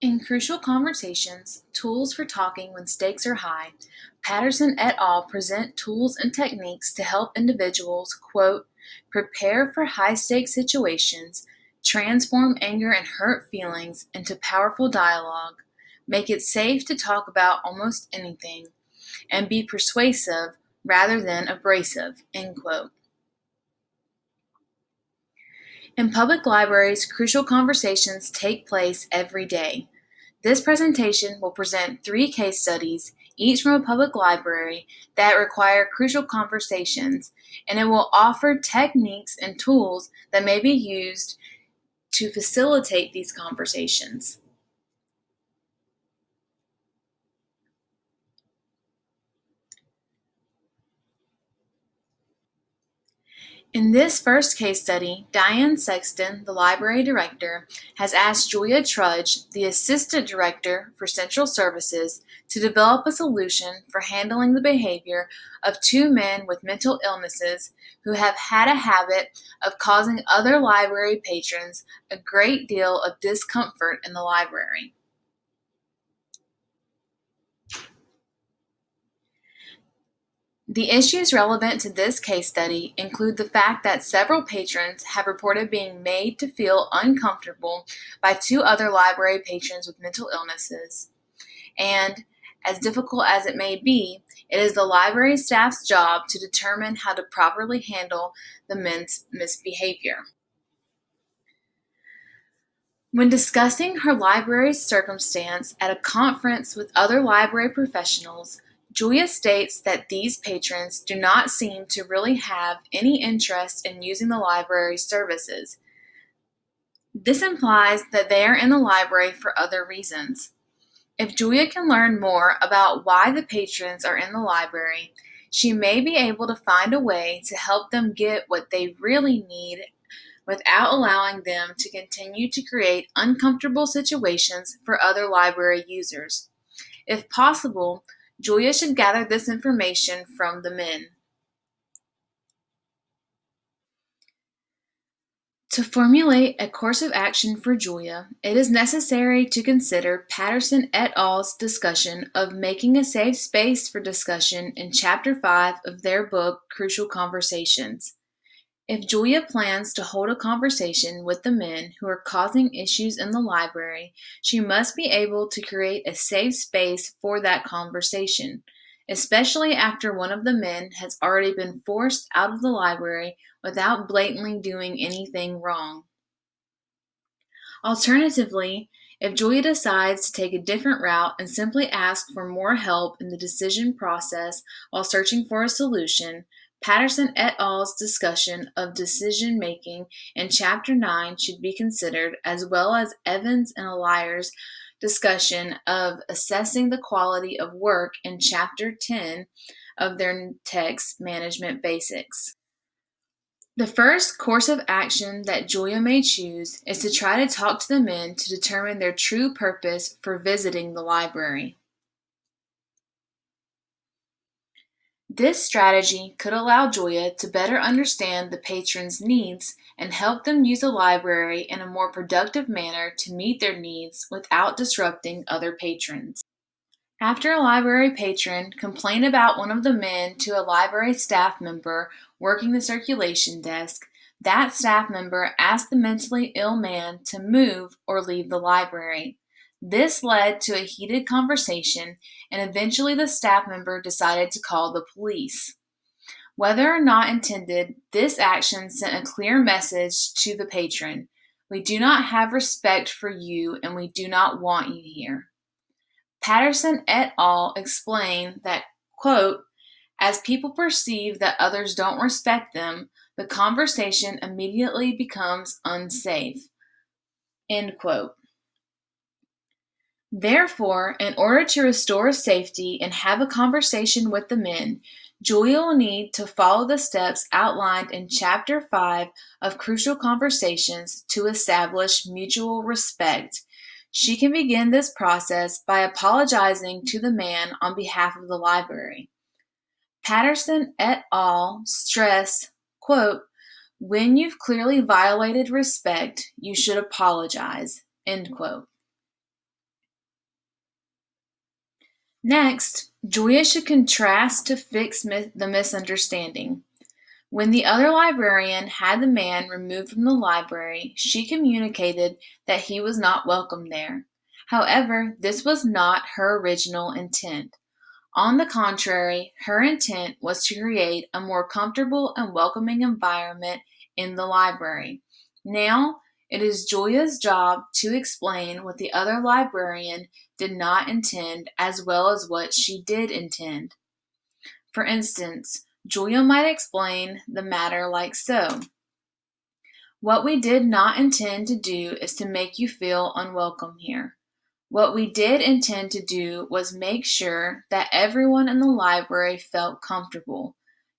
In Crucial Conversations, Tools for Talking When Stakes Are High, Patterson et al. Present tools and techniques to help individuals, quote, prepare for high-stakes situations, transform anger and hurt feelings into powerful dialogue, make it safe to talk about almost anything, and be persuasive rather than abrasive, end quote. In public libraries, crucial conversations take place every day. This presentation will present 3 case studies, each from a public library, that require crucial conversations, and it will offer techniques and tools that may be used to facilitate these conversations. In this first case study, Diane Sexton, the library director, has asked Julia Trudge, the assistant director for central services, to develop a solution for handling the behavior of 2 men with mental illnesses who have had a habit of causing other library patrons a great deal of discomfort in the library. The issues relevant to this case study include the fact that several patrons have reported being made to feel uncomfortable by 2 other library patrons with mental illnesses, and, as difficult as it may be, it is the library staff's job to determine how to properly handle the men's misbehavior. When discussing her library's circumstance at a conference with other library professionals, Julia states that these patrons do not seem to really have any interest in using the library's services. This implies that they are in the library for other reasons. If Julia can learn more about why the patrons are in the library, she may be able to find a way to help them get what they really need without allowing them to continue to create uncomfortable situations for other library users. If possible, Julia should gather this information from the men. To formulate a course of action for Julia, it is necessary to consider Patterson et al.'s discussion of making a safe space for discussion in Chapter 5 of their book, Crucial Conversations. If Julia plans to hold a conversation with the men who are causing issues in the library, she must be able to create a safe space for that conversation, especially after one of the men has already been forced out of the library without blatantly doing anything wrong. Alternatively, if Julia decides to take a different route and simply ask for more help in the decision process while searching for a solution, Patterson et al.'s discussion of decision-making in Chapter 9 should be considered, as well as Evans and Allyer's discussion of assessing the quality of work in Chapter 10 of their text management basics. The first course of action that Julia may choose is to try to talk to the men to determine their true purpose for visiting the library. This strategy could allow Julia to better understand the patrons' needs and help them use the library in a more productive manner to meet their needs without disrupting other patrons. After a library patron complained about one of the men to a library staff member working the circulation desk, that staff member asked the mentally ill man to move or leave the library. This led to a heated conversation, and eventually the staff member decided to call the police. Whether or not intended, this action sent a clear message to the patron: we do not have respect for you and we do not want you here. Patterson et al. Explain that, quote, as people perceive that others don't respect them, the conversation immediately becomes unsafe, end quote. Therefore, in order to restore safety and have a conversation with the men, Julia will need to follow the steps outlined in Chapter 5 of Crucial Conversations to establish mutual respect. She can begin this process by apologizing to the man on behalf of the library. Patterson et al. Stress, quote, when you've clearly violated respect, you should apologize, end quote. Next, Julia should contrast to fix the misunderstanding. When the other librarian had the man removed from the library, she communicated that he was not welcome there. However, this was not her original intent. On the contrary, her intent was to create a more comfortable and welcoming environment in the library. Now, it is Julia's job to explain what the other librarian did not intend as well as what she did intend. For instance, Julia might explain the matter like so. What we did not intend to do is to make you feel unwelcome here. What we did intend to do was make sure that everyone in the library felt comfortable.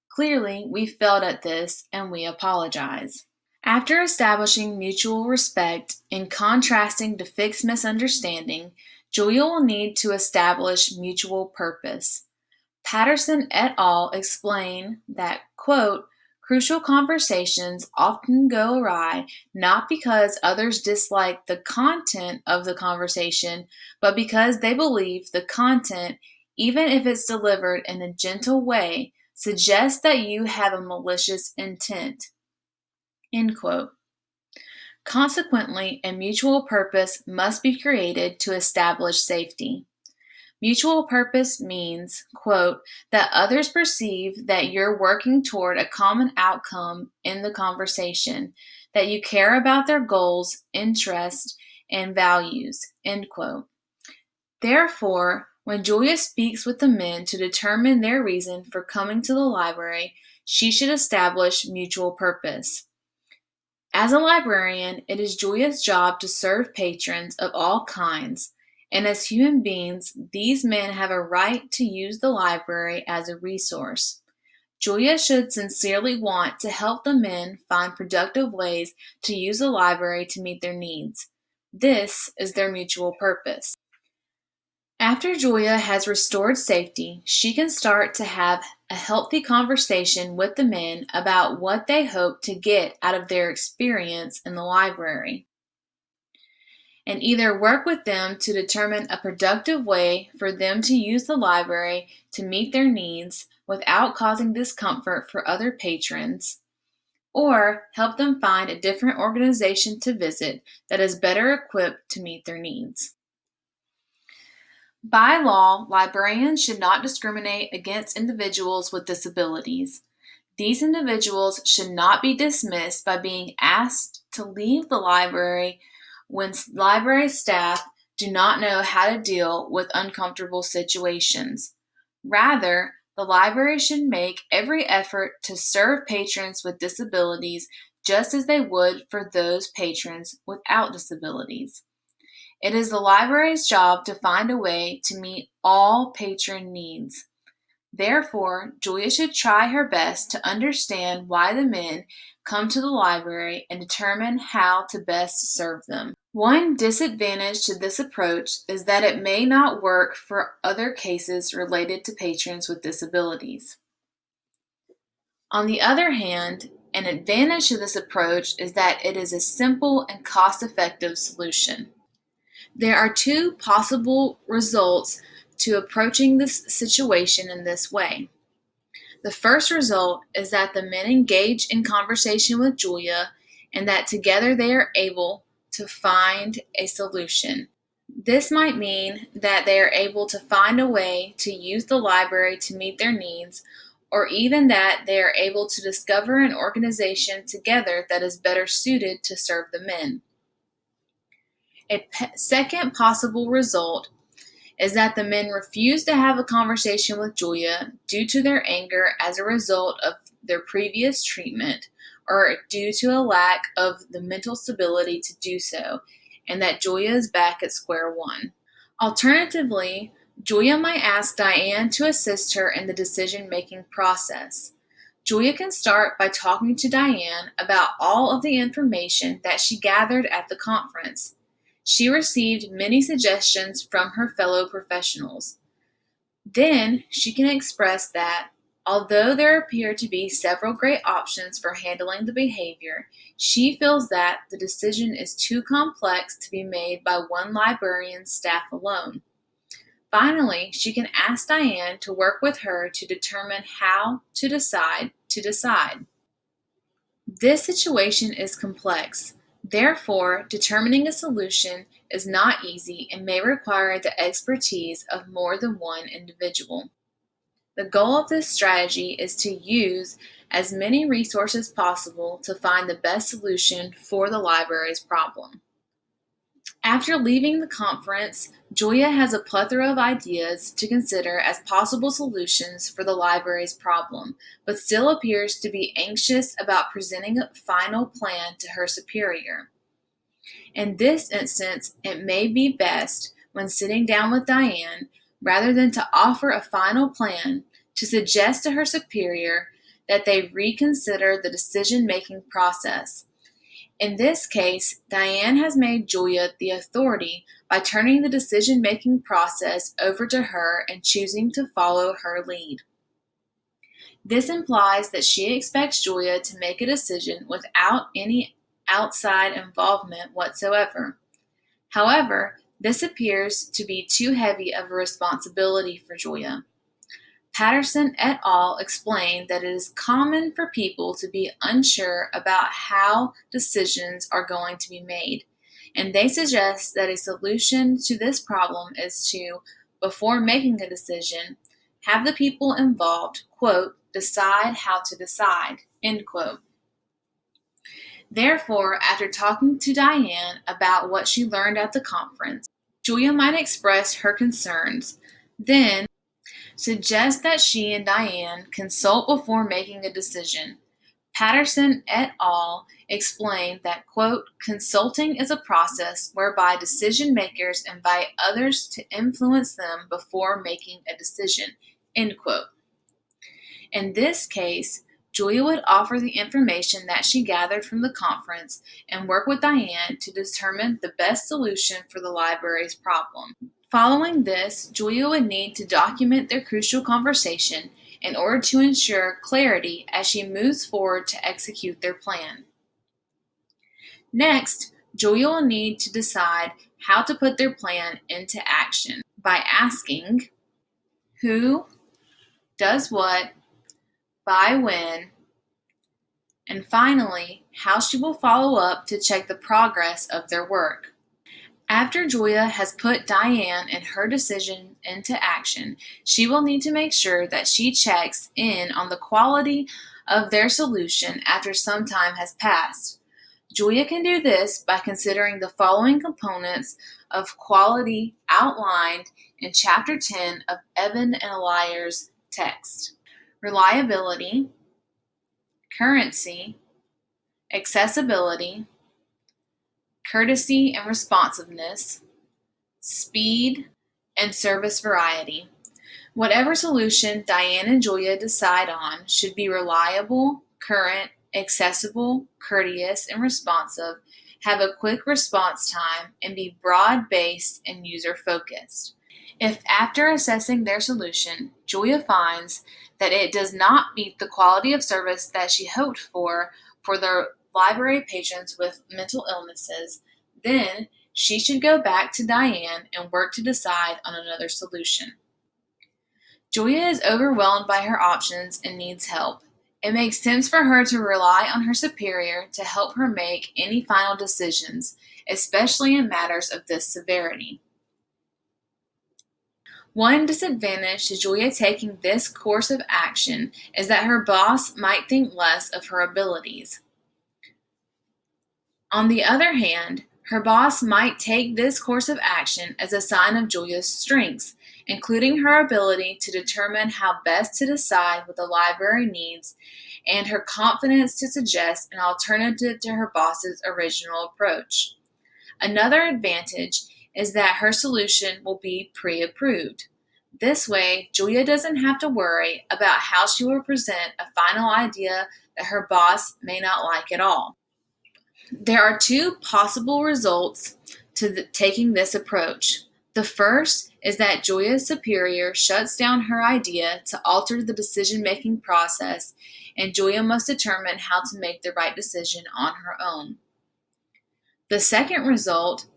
Clearly, we failed at this and we apologize. After establishing mutual respect and contrasting to fix misunderstanding, Julia will need to establish mutual purpose. Patterson et al. Explain that, quote, crucial conversations often go awry not because others dislike the content of the conversation, but because they believe the content, even if it's delivered in a gentle way, suggests that you have a malicious intent. End quote. Consequently, a mutual purpose must be created to establish safety. Mutual purpose means, quote, that others perceive that you're working toward a common outcome in the conversation, that you care about their goals, interests, and values, end quote. Therefore, when Julia speaks with the men to determine their reason for coming to the library, she should establish mutual purpose. As a librarian, it is Julia's job to serve patrons of all kinds, and as human beings, these men have a right to use the library as a resource. Julia should sincerely want to help the men find productive ways to use the library to meet their needs. This is their mutual purpose. After Julia has restored safety, she can start to have a healthy conversation with the men about what they hope to get out of their experience in the library, and either work with them to determine a productive way for them to use the library to meet their needs without causing discomfort for other patrons, or help them find a different organization to visit that is better equipped to meet their needs. By law, librarians should not discriminate against individuals with disabilities. These individuals should not be dismissed by being asked to leave the library when library staff do not know how to deal with uncomfortable situations. Rather, the library should make every effort to serve patrons with disabilities just as they would for those patrons without disabilities. It is the library's job to find a way to meet all patron needs. Therefore, Julia should try her best to understand why the men come to the library and determine how to best serve them. One disadvantage to this approach is that it may not work for other cases related to patrons with disabilities. On the other hand, an advantage to this approach is that it is a simple and cost-effective solution. There are two possible results to approaching this situation in this way. The first result is that the men engage in conversation with Julia and that together they are able to find a solution. This might mean that they are able to find a way to use the library to meet their needs, or even that they are able to discover an organization together that is better suited to serve the men. A second possible result is that the men refuse to have a conversation with Julia due to their anger as a result of their previous treatment or due to a lack of the mental stability to do so, and that Julia is back at square one. Alternatively, Julia might ask Diane to assist her in the decision-making process. Julia can start by talking to Diane about all of the information that she gathered at the conference. She received many suggestions from her fellow professionals. Then she can express that, although there appear to be several great options for handling the behavior, she feels that the decision is too complex to be made by one librarian's staff alone. Finally, she can ask Diane to work with her to determine how to decide. This situation is complex. Therefore, determining a solution is not easy and may require the expertise of more than one individual. The goal of this strategy is to use as many resources possible to find the best solution for the library's problem. After leaving the conference, Julia has a plethora of ideas to consider as possible solutions for the library's problem, but still appears to be anxious about presenting a final plan to her superior. In this instance, it may be best, when sitting down with Diane, rather than to offer a final plan, to suggest to her superior that they reconsider the decision-making process. In this case, Diane has made Julia the authority by turning the decision-making process over to her and choosing to follow her lead. This implies that she expects Julia to make a decision without any outside involvement whatsoever. However, this appears to be too heavy of a responsibility for Julia. Patterson et al. Explained that it is common for people to be unsure about how decisions are going to be made, and they suggest that a solution to this problem is to, before making a decision, have the people involved, quote, decide how to decide, end quote. Therefore, after talking to Diane about what she learned at the conference, Julia might express her concerns, then suggest that she and Diane consult before making a decision. Patterson et al. Explained that, quote, consulting is a process whereby decision makers invite others to influence them before making a decision, end quote. In this case, Julia would offer the information that she gathered from the conference and work with Diane to determine the best solution for the library's problem. Following this, Julia would need to document their crucial conversation in order to ensure clarity as she moves forward to execute their plan. Next, Julia will need to decide how to put their plan into action by asking who does what, by when, and finally, how she will follow up to check the progress of their work. After Julia has put Diane and her decision into action, she will need to make sure that she checks in on the quality of their solution after some time has passed. Julia can do this by considering the following components of quality outlined in Chapter 10 of Evan and Eliar's text: reliability, currency, accessibility, courtesy and responsiveness, speed, and service variety. Whatever solution Diane and Julia decide on should be reliable, current, accessible, courteous, and responsive, have a quick response time, and be broad-based and user-focused. If after assessing their solution, Julia finds that it does not meet the quality of service that she hoped for the library patrons with mental illnesses, then she should go back to Diane and work to decide on another solution. Julia is overwhelmed by her options and needs help. It makes sense for her to rely on her superior to help her make any final decisions, especially in matters of this severity. One disadvantage to Julia taking this course of action is that her boss might think less of her abilities. On the other hand, her boss might take this course of action as a sign of Julia's strengths, including her ability to determine how best to decide what the library needs and her confidence to suggest an alternative to her boss's original approach. Another advantage is that her solution will be pre-approved. This way, Julia doesn't have to worry about how she will present a final idea that her boss may not like at all. There are two possible results to taking this approach. The first is that Julia's superior shuts down her idea to alter the decision-making process, and Julia must determine how to make the right decision on her own. The second result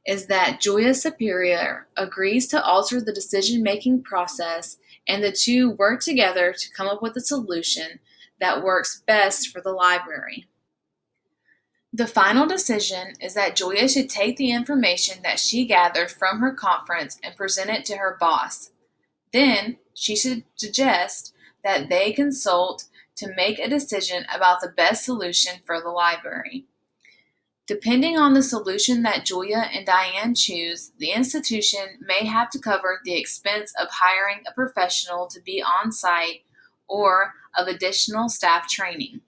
is that Julia's superior agrees to alter the decision-making process, and the two work together to come up with a solution that works best for the library. The final decision is that Julia should take the information that she gathered from her conference and present it to her boss. Then she should suggest that they consult to make a decision about the best solution for the library. Depending on the solution that Julia and Diane choose, the institution may have to cover the expense of hiring a professional to be on site or of additional staff training.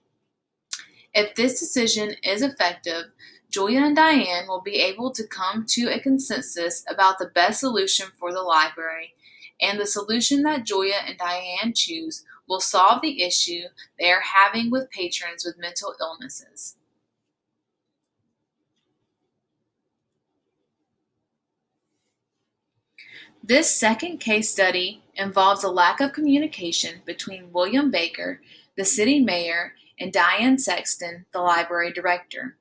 If this decision is effective, Julia and Diane will be able to come to a consensus about the best solution for the library, and the solution that Julia and Diane choose will solve the issue they are having with patrons with mental illnesses. This second case study involves a lack of communication between William Baker, the city mayor, and Diane Sexton, the library director.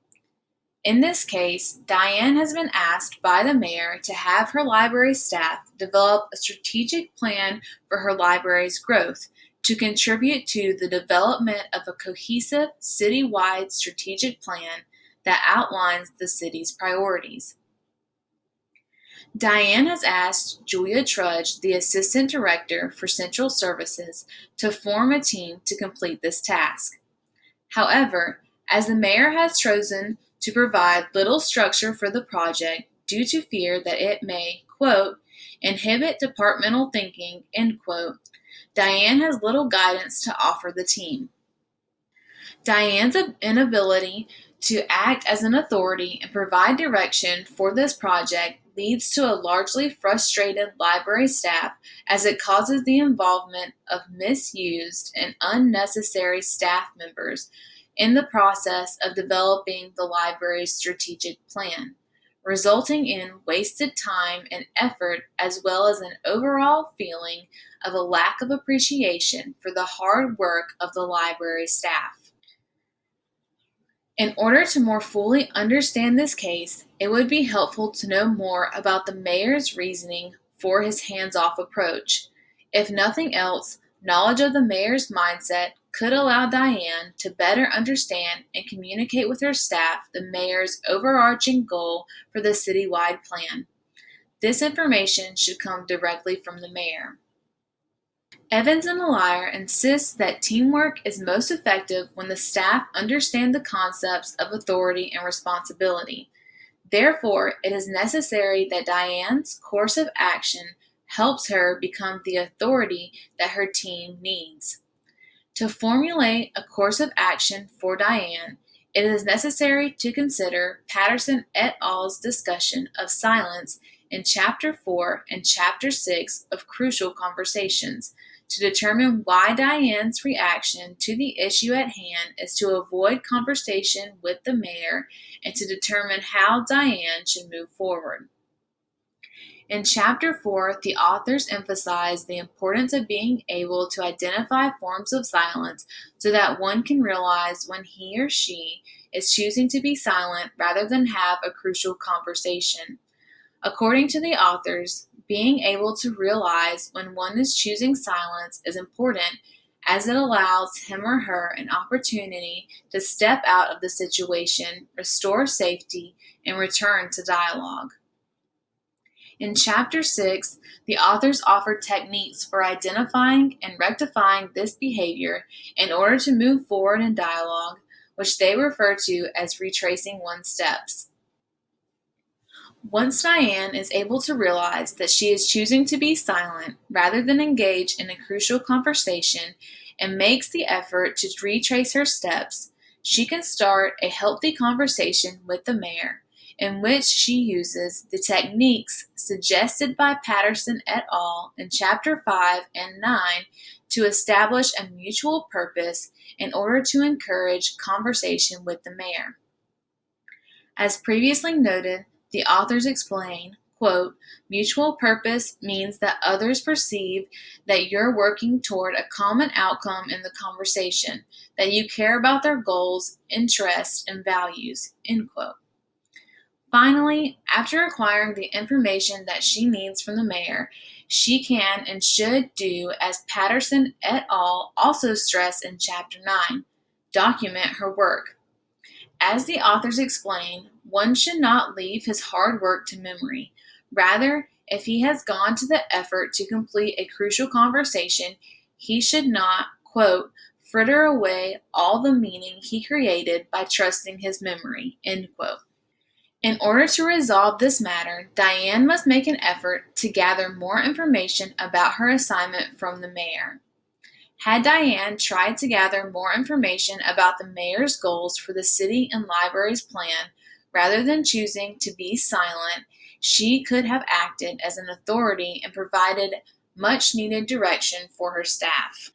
In this case, Diane has been asked by the mayor to have her library staff develop a strategic plan for her library's growth to contribute to the development of a cohesive citywide strategic plan that outlines the city's priorities. Diane has asked Julia Trudge, the Assistant Director for Central Services, to form a team to complete this task. However, as the mayor has chosen to provide little structure for the project due to fear that it may, quote, inhibit departmental thinking, end quote, Diane has little guidance to offer the team. Diane's inability to act as an authority and provide direction for this project leads to a largely frustrated library staff as it causes the involvement of misused and unnecessary staff members in the process of developing the library's strategic plan, resulting in wasted time and effort as well as an overall feeling of a lack of appreciation for the hard work of the library staff. In order to more fully understand this case, it would be helpful to know more about the mayor's reasoning for his hands-off approach. If nothing else, knowledge of the mayor's mindset could allow Diane to better understand and communicate with her staff the mayor's overarching goal for the citywide plan. This information should come directly from the mayor. Evans and Melier insists that teamwork is most effective when the staff understand the concepts of authority and responsibility. Therefore, it is necessary that Diane's course of action helps her become the authority that her team needs. To formulate a course of action for Diane, it is necessary to consider Patterson et al.'s discussion of silence in Chapter 4 and Chapter 6 of Crucial Conversations, to determine why Diane's reaction to the issue at hand is to avoid conversation with the mayor and to determine how Diane should move forward. In Chapter 4, the authors emphasize the importance of being able to identify forms of silence so that one can realize when he or she is choosing to be silent rather than have a crucial conversation. According to the authors, being able to realize when one is choosing silence is important as it allows him or her an opportunity to step out of the situation, restore safety, and return to dialogue. In Chapter 6, the authors offer techniques for identifying and rectifying this behavior in order to move forward in dialogue, which they refer to as retracing one's steps. Once Diane is able to realize that she is choosing to be silent rather than engage in a crucial conversation and makes the effort to retrace her steps, she can start a healthy conversation with the mayor, in which she uses the techniques suggested by Patterson et al. In Chapter 5 and 9 to establish a mutual purpose in order to encourage conversation with the mayor. As previously noted, the authors explain, quote, mutual purpose means that others perceive that you're working toward a common outcome in the conversation, that you care about their goals, interests, and values, end quote. Finally, after acquiring the information that she needs from the mayor, she can and should do as Patterson et al. Also stress in Chapter 9, document her work. As the authors explain, one should not leave his hard work to memory. Rather, if he has gone to the effort to complete a crucial conversation, he should not, quote, fritter away all the meaning he created by trusting his memory, end quote. In order to resolve this matter, Diane must make an effort to gather more information about her assignment from the mayor. Had Diane tried to gather more information about the mayor's goals for the city and library's plan, rather than choosing to be silent, she could have acted as an authority and provided much needed direction for her staff.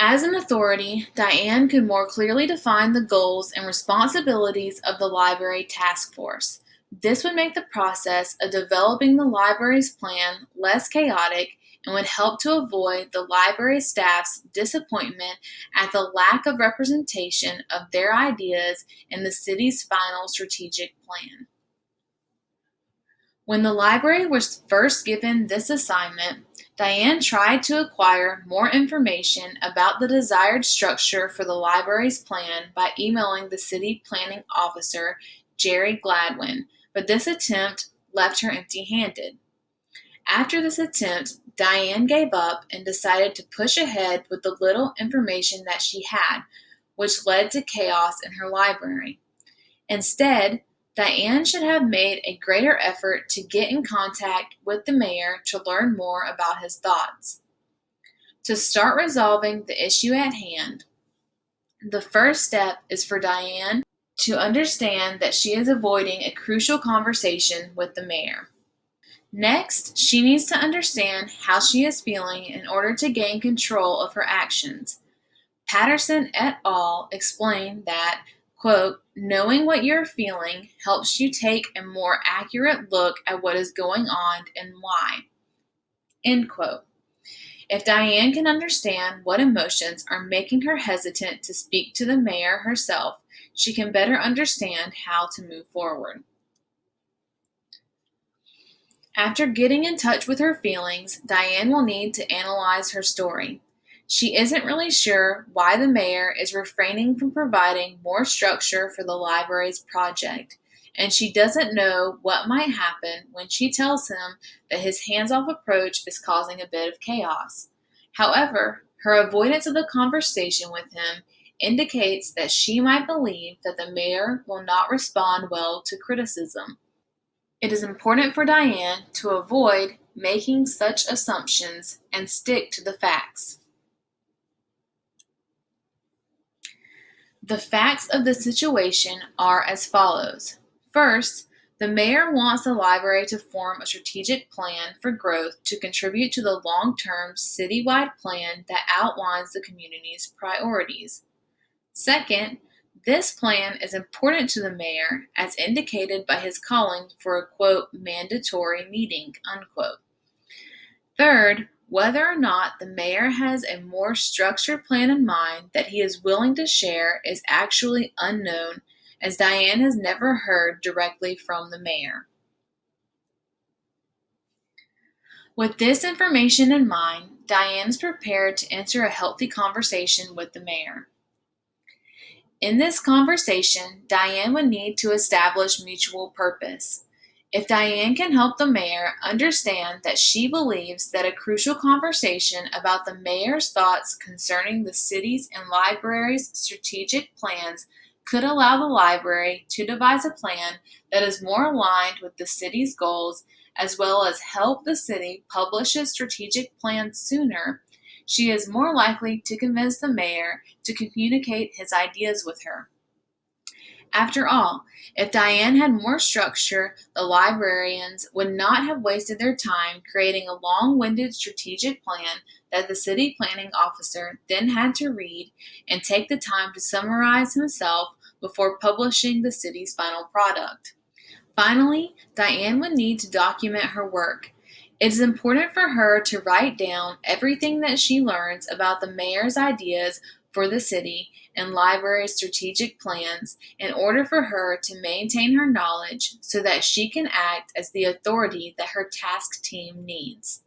As an authority, Diane could more clearly define the goals and responsibilities of the library task force. This would make the process of developing the library's plan less chaotic and would help to avoid the library staff's disappointment at the lack of representation of their ideas in the city's final strategic plan. When the library was first given this assignment, Diane tried to acquire more information about the desired structure for the library's plan by emailing the city planning officer, Jerry Gladwin, but this attempt left her empty-handed. After this attempt, Diane gave up and decided to push ahead with the little information that she had, which led to chaos in her library. Instead, Diane should have made a greater effort to get in contact with the mayor to learn more about his thoughts. To start resolving the issue at hand, the first step is for Diane to understand that she is avoiding a crucial conversation with the mayor. Next, she needs to understand how she is feeling in order to gain control of her actions. Patterson et al. Explain that, quote, knowing what you're feeling helps you take a more accurate look at what is going on and why, end quote. If Diane can understand what emotions are making her hesitant to speak to the mayor herself, she can better understand how to move forward. After getting in touch with her feelings, Diane will need to analyze her story. She isn't really sure why the mayor is refraining from providing more structure for the library's project, and she doesn't know what might happen when she tells him that his hands-off approach is causing a bit of chaos. However, her avoidance of the conversation with him indicates that she might believe that the mayor will not respond well to criticism. It is important for Diane to avoid making such assumptions and stick to the facts. The facts of the situation are as follows. First, the mayor wants the library to form a strategic plan for growth to contribute to the long-term citywide plan that outlines the community's priorities. Second, this plan is important to the mayor as indicated by his calling for a, quote, mandatory meeting, unquote. Third, whether or not the mayor has a more structured plan in mind that he is willing to share is actually unknown, as Diane has never heard directly from the mayor. With this information in mind, Diane is prepared to enter a healthy conversation with the mayor. In this conversation, Diane would need to establish mutual purpose. If Diane can help the mayor understand that she believes that a crucial conversation about the mayor's thoughts concerning the city's and library's strategic plans could allow the library to devise a plan that is more aligned with the city's goals, as well as help the city publish its strategic plan sooner, she is more likely to convince the mayor to communicate his ideas with her. After all, if Diane had more structure, the librarians would not have wasted their time creating a long-winded strategic plan that the city planning officer then had to read and take the time to summarize himself before publishing the city's final product. Finally, Diane would need to document her work. It is important for her to write down everything that she learns about the mayor's ideas for the city and library strategic plans in order for her to maintain her knowledge so that she can act as the authority that her task team needs.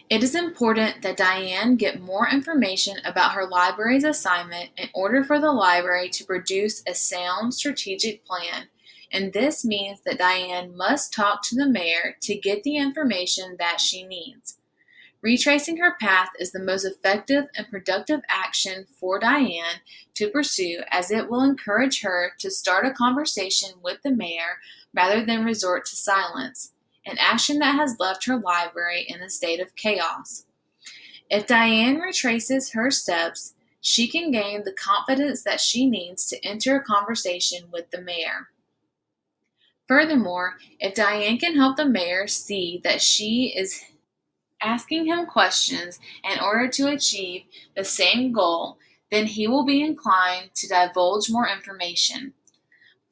It is important that Diane get more information about her library's assignment in order for the library to produce a sound strategic plan, and this means that Diane must talk to the mayor to get the information that she needs. Retracing her path is the most effective and productive action for Diane to pursue, as it will encourage her to start a conversation with the mayor rather than resort to silence, an action that has left her library in a state of chaos. If Diane retraces her steps, she can gain the confidence that she needs to enter a conversation with the mayor. Furthermore, if Diane can help the mayor see that she is asking him questions in order to achieve the same goal, then he will be inclined to divulge more information.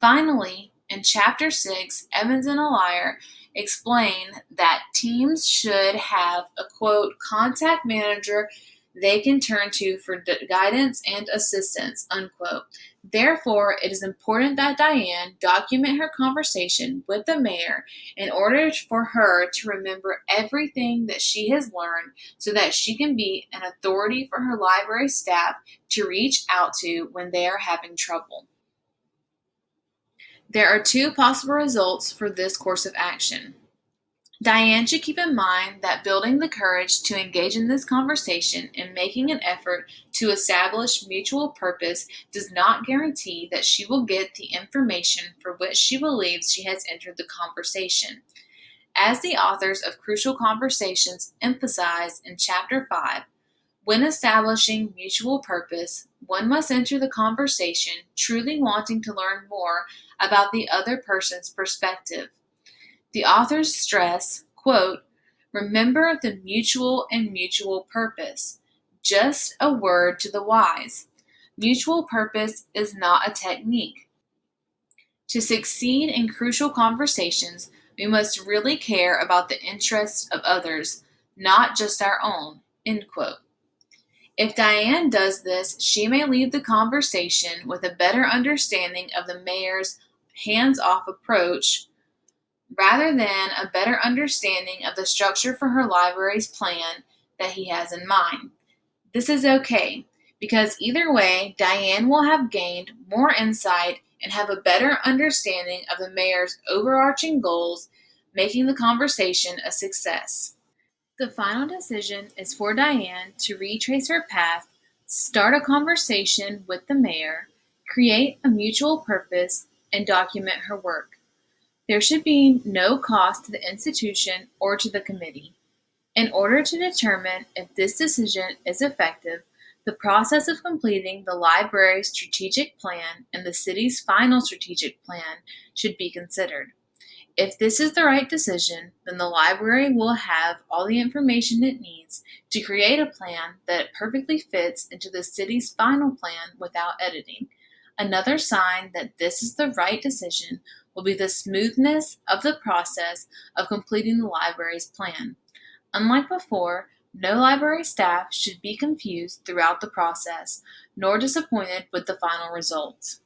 Finally, in Chapter 6, Evans and Allier explain that teams should have a quote, contact manager they can turn to for guidance and assistance, unquote. Therefore, it is important that Diane document her conversation with the mayor in order for her to remember everything that she has learned so that she can be an authority for her library staff to reach out to when they are having trouble. There are two possible results for this course of action. Diane should keep in mind that building the courage to engage in this conversation and making an effort to establish mutual purpose does not guarantee that she will get the information for which she believes she has entered the conversation. As the authors of Crucial Conversations emphasize in Chapter 5, when establishing mutual purpose, one must enter the conversation truly wanting to learn more about the other person's perspective. The authors stress, quote, remember the mutual and mutual purpose. Just a word to the wise. Mutual purpose is not a technique. To succeed in crucial conversations, we must really care about the interests of others, not just our own, end quote. If Diane does this, she may leave the conversation with a better understanding of the mayor's hands-off approach rather than a better understanding of the structure for her library's plan that he has in mind. This is okay, because either way, Diane will have gained more insight and have a better understanding of the mayor's overarching goals, making the conversation a success. The final decision is for Diane to retrace her path, start a conversation with the mayor, create a mutual purpose, and document her work. There should be no cost to the institution or to the committee. In order to determine if this decision is effective, the process of completing the library's strategic plan and the city's final strategic plan should be considered. If this is the right decision, then the library will have all the information it needs to create a plan that perfectly fits into the city's final plan without editing. Another sign that this is the right decision will be the smoothness of the process of completing the library's plan. Unlike before, no library staff should be confused throughout the process, nor disappointed with the final results.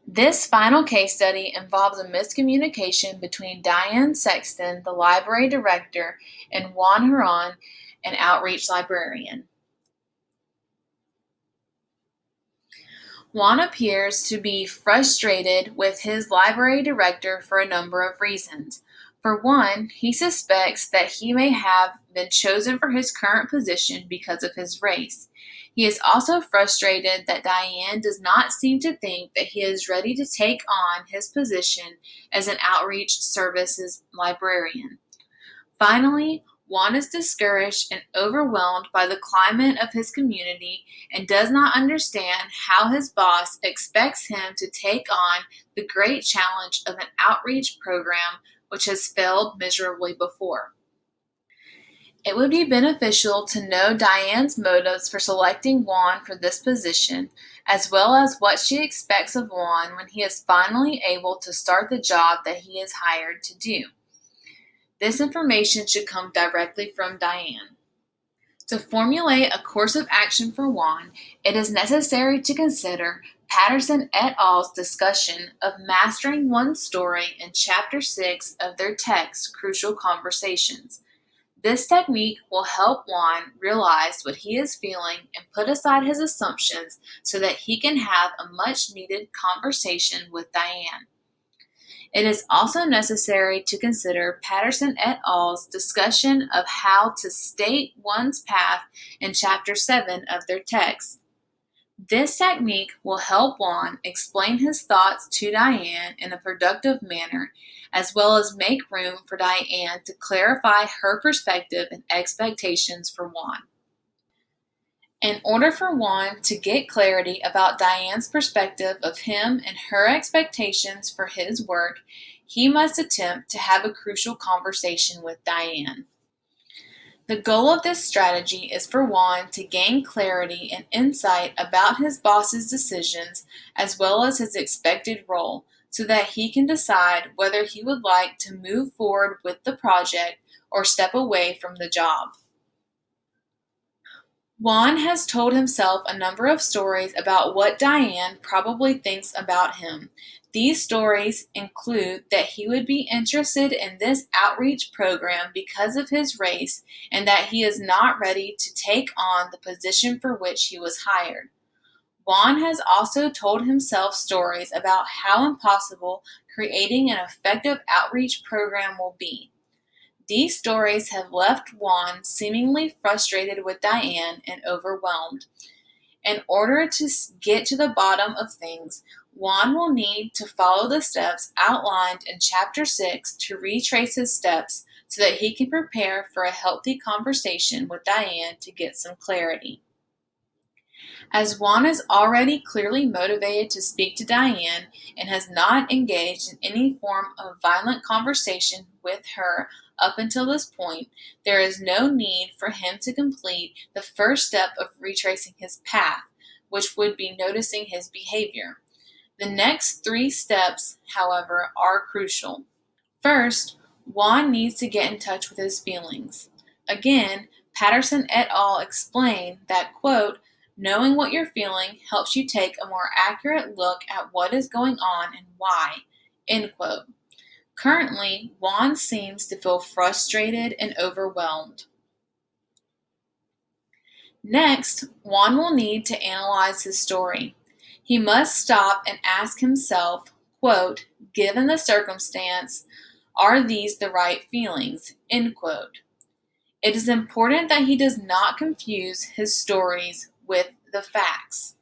This final case study involves a miscommunication between Diane Sexton, the library director, and Juan Huron, an outreach librarian. Juan appears to be frustrated with his library director for a number of reasons. For one, he suspects that he may have been chosen for his current position because of his race. He is also frustrated that Diane does not seem to think that he is ready to take on his position as an outreach services librarian. Finally, Juan is discouraged and overwhelmed by the climate of his community and does not understand how his boss expects him to take on the great challenge of an outreach program which has failed miserably before. It would be beneficial to know Diane's motives for selecting Juan for this position, as well as what she expects of Juan when he is finally able to start the job that he is hired to do. This information should come directly from Diane. To formulate a course of action for Juan, it is necessary to consider Patterson et al.'s discussion of mastering one's story in Chapter 6 of their text, Crucial Conversations. This technique will help Juan realize what he is feeling and put aside his assumptions so that he can have a much needed conversation with Diane. It is also necessary to consider Patterson et al.'s discussion of how to state one's path in Chapter 7 of their text. This technique will help Juan explain his thoughts to Diane in a productive manner, as well as make room for Diane to clarify her perspective and expectations for Juan. In order for Juan to get clarity about Diane's perspective of him and her expectations for his work, he must attempt to have a crucial conversation with Diane. The goal of this strategy is for Juan to gain clarity and insight about his boss's decisions as well as his expected role so that he can decide whether he would like to move forward with the project or step away from the job. Juan has told himself a number of stories about what Diane probably thinks about him. These stories include that he would be interested in this outreach program because of his race and that he is not ready to take on the position for which he was hired. Juan has also told himself stories about how impossible creating an effective outreach program will be. These stories have left Juan seemingly frustrated with Diane and overwhelmed. In order to get to the bottom of things, Juan will need to follow the steps outlined in Chapter 6 to retrace his steps so that he can prepare for a healthy conversation with Diane to get some clarity. As Juan is already clearly motivated to speak to Diane and has not engaged in any form of violent conversation with her up until this point, there is no need for him to complete the first step of retracing his path, which would be noticing his behavior. The next 3 steps, however, are crucial. First, Juan needs to get in touch with his feelings. Again, Patterson et al. Explain that, quote, knowing what you're feeling helps you take a more accurate look at what is going on and why, end quote. Currently, Juan seems to feel frustrated and overwhelmed. Next, Juan will need to analyze his story. He must stop and ask himself, quote, given the circumstance, are these the right feelings, end quote. It is important that he does not confuse his stories with the facts.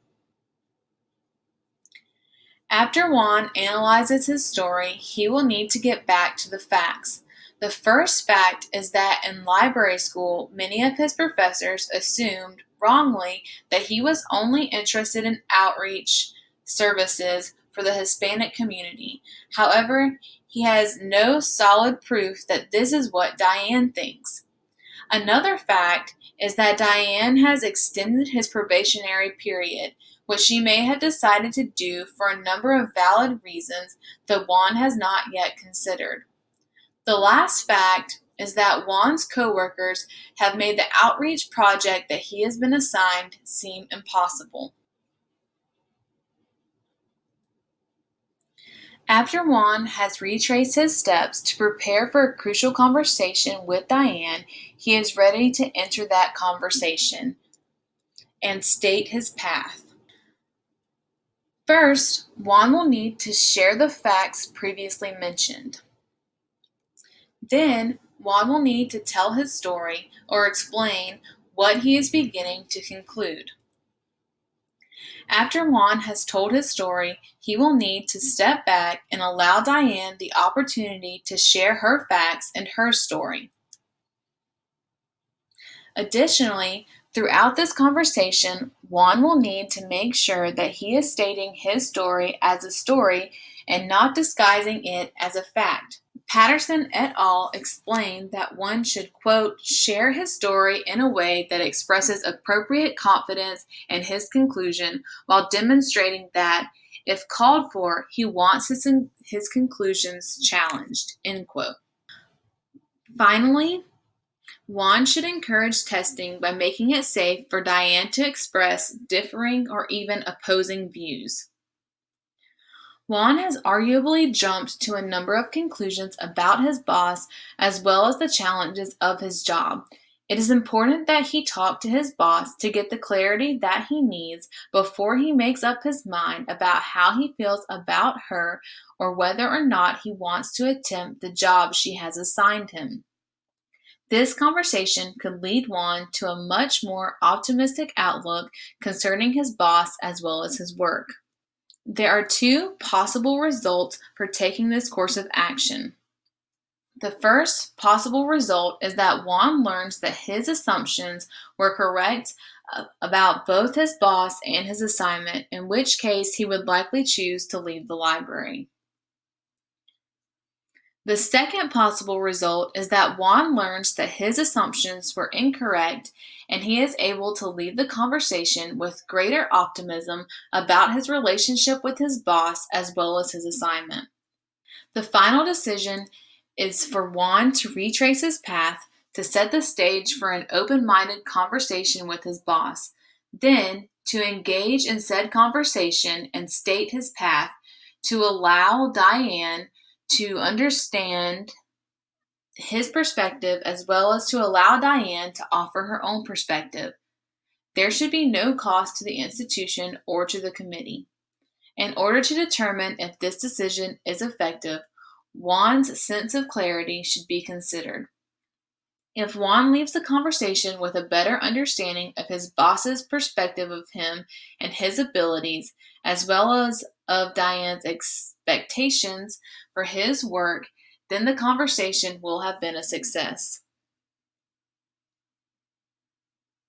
After Juan analyzes his story, he will need to get back to the facts. The first fact is that in library school, many of his professors assumed, wrongly, that he was only interested in outreach services for the Hispanic community. However, he has no solid proof that this is what Diane thinks. Another fact is that Diane has extended his probationary period, which she may have decided to do for a number of valid reasons that Juan has not yet considered. The last fact is that Juan's coworkers have made the outreach project that he has been assigned seem impossible. After Juan has retraced his steps to prepare for a crucial conversation with Diane, he is ready to enter that conversation and state his path. First, Juan will need to share the facts previously mentioned. Then, Juan will need to tell his story or explain what he is beginning to conclude. After Juan has told his story, he will need to step back and allow Diane the opportunity to share her facts and her story. Additionally, throughout this conversation, Juan will need to make sure that he is stating his story as a story and not disguising it as a fact. Patterson et al. Explained that one should, quote, share his story in a way that expresses appropriate confidence in his conclusion while demonstrating that, if called for, he wants his conclusions challenged, end quote. Finally, Juan should encourage testing by making it safe for Diane to express differing or even opposing views. Juan has arguably jumped to a number of conclusions about his boss as well as the challenges of his job. It is important that he talk to his boss to get the clarity that he needs before he makes up his mind about how he feels about her or whether or not he wants to attempt the job she has assigned him. This conversation could lead Juan to a much more optimistic outlook concerning his boss as well as his work. There are two possible results for taking this course of action. The first possible result is that Juan learns that his assumptions were correct about both his boss and his assignment, in which case he would likely choose to leave the library. The second possible result is that Juan learns that his assumptions were incorrect and he is able to leave the conversation with greater optimism about his relationship with his boss as well as his assignment. The final decision is for Juan to retrace his path to set the stage for an open-minded conversation with his boss, then to engage in said conversation and state his path to allow Diane to understand his perspective as well as to allow Diane to offer her own perspective. There should be no cost to the institution or to the committee. In order to determine if this decision is effective, Juan's sense of clarity should be considered. If Juan leaves the conversation with a better understanding of his boss's perspective of him and his abilities, as well as of Diane's expectations for his work, then the conversation will have been a success.